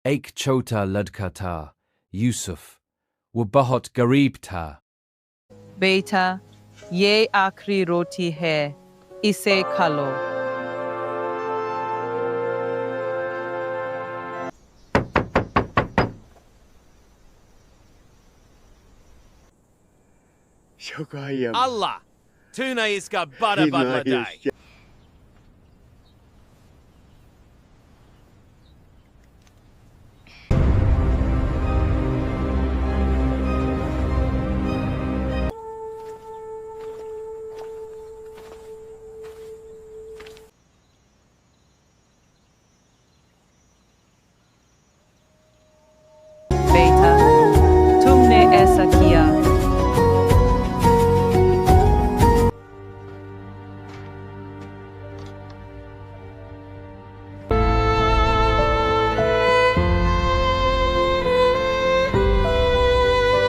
एक छोटा लड़का था यूसुफ वो बहुत गरीब था बेटा ये आखिरी रोटी है इसे खा लो Şokayım. Allah! Tuna iska butter butler day.